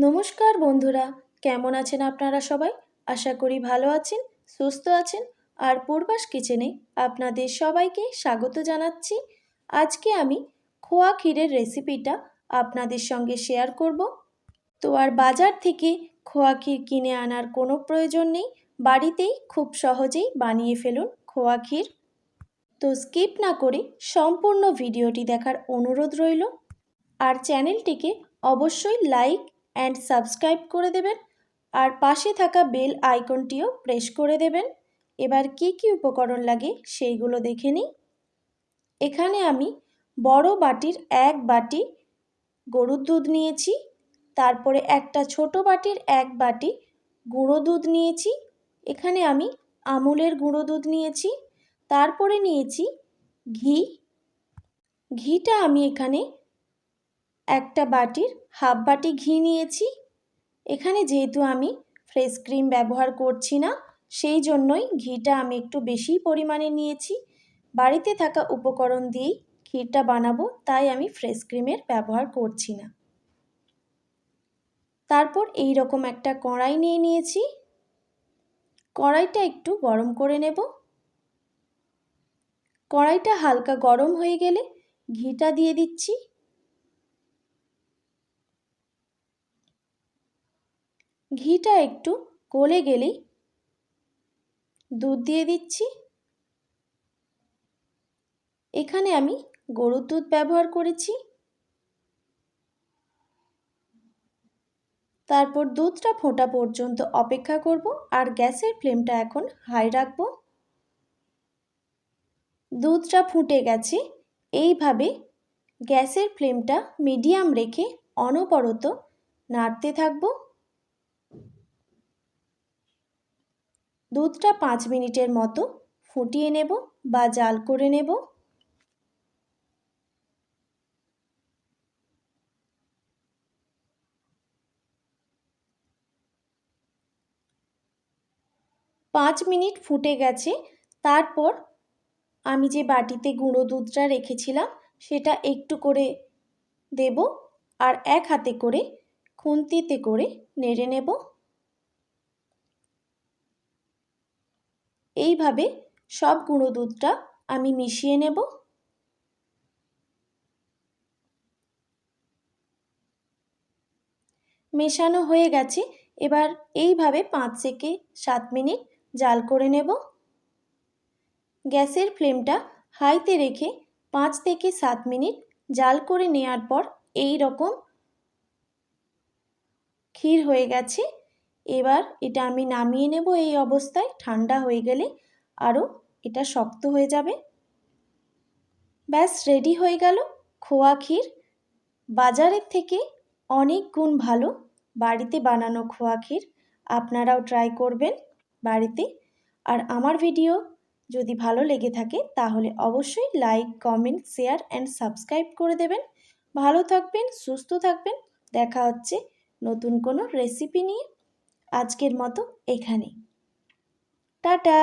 নমস্কার বন্ধুরা, কেমন আছেন আপনারা সবাই? আশা করি ভালো আছেন, সুস্থ আছেন। আর পূর্বাস কিচেনে আপনাদের সবাইকে স্বাগত জানাচ্ছি। আজকে আমি খোয়া ক্ষীরের রেসিপিটা আপনাদের সঙ্গে শেয়ার করব। তো আর বাজার থেকে খোয়া ক্ষীর কিনে আনার কোনো প্রয়োজন নেই, বাড়িতেই খুব সহজেই বানিয়ে ফেলুন খোয়া ক্ষীর। তো স্কিপ না করে সম্পূর্ণ ভিডিওটি দেখার অনুরোধ রইল। আর চ্যানেলটিকে অবশ্যই লাইক অ্যান্ড সাবস্ক্রাইব করে দেবেন, আর পাশে থাকা বেল আইকনটিও প্রেস করে দেবেন। এবার কি কি উপকরণ লাগে সেইগুলো দেখে নিই। এখানে আমি বড় বাটির 1 বাটি গরুর দুধ নিয়েছি, তারপরে একটা ছোট বাটির 1 বাটি গুঁড়ো দুধ নিয়েছি। এখানে আমি আমুলের গুঁড়ো দুধ নিয়েছি। তারপরে নিয়েছি ঘি। ঘিটা আমি এখানে একটা বাটির হাফ বাটি ঘি নিয়েছি। এখানে যেহেতু আমি ফ্রেশ ক্রিম ব্যবহার করছি না, সেই জন্যই ঘিটা আমি একটু বেশি পরিমাণে নিয়েছি। বাড়িতে থাকা উপকরণ দিয়েই ক্ষীরটা বানাবো, তাই আমি ফ্রেশ ক্রিমের ব্যবহার করছি না। তারপর এই রকম একটা কড়াই নিয়ে নিয়েছি। কড়াইটা একটু গরম করে নেব। কড়াইটা হালকা গরম হয়ে গেলে ঘিটা দিয়ে দিচ্ছি। ঘিটা একটু গলে গেলেই দুধ দিয়ে দিচ্ছি। এখানে আমি গরুর দুধ ব্যবহার করেছি। তারপর দুধটা ফোটা পর্যন্ত অপেক্ষা করব, আর গ্যাসের ফ্লেমটা এখন হাই রাখব। দুধটা ফুটে গেছে। এইভাবে গ্যাসের ফ্লেমটা মিডিয়াম রেখে অনবরত নাড়তে থাকব। দুধটা 5 মিনিটের মতো ফুটিয়ে নেব বা জাল করে নেব। পাঁচ মিনিট ফুটে গেছে। তারপর আমি যে বাটিতে গুঁড়ো দুধটা রেখেছিলাম সেটা একটু করে দেব, আর এক হাতে করে খুন্তিতে করে নেড়ে নেব। এইভাবে সব গুঁড়ো দুধটা আমি মিশিয়ে নেব। মেশানো হয়ে গেছে। এবার এইভাবে 5 থেকে 7 মিনিট জাল করে নেব। গ্যাসের ফ্লেমটা হাইতে রেখে 5 থেকে 7 মিনিট জাল করে নেওয়ার পর এই রকম ক্ষীর হয়ে গেছে। এবার এটা আমি নামিয়ে নেব। এই অবস্থায় ঠান্ডা হয়ে গেলে আরও এটা শক্ত হয়ে যাবে। ব্যাস রেডি হয়ে গেল খোয়া ক্ষীর। বাজারের থেকে অনেক গুণ ভালো বাড়িতে বানানো খোয়া ক্ষীর। আপনারাও ট্রাই করবেন বাড়িতে। আর আমার ভিডিও যদি ভালো লেগে থাকে তাহলে অবশ্যই like, comment, share and subscribe করে দেবেন। ভালো থাকবেন, সুস্থ থাকবেন। দেখা হচ্ছে নতুন কোনো রেসিপি নিয়ে। আজকের মতো এখানেই। টাটা।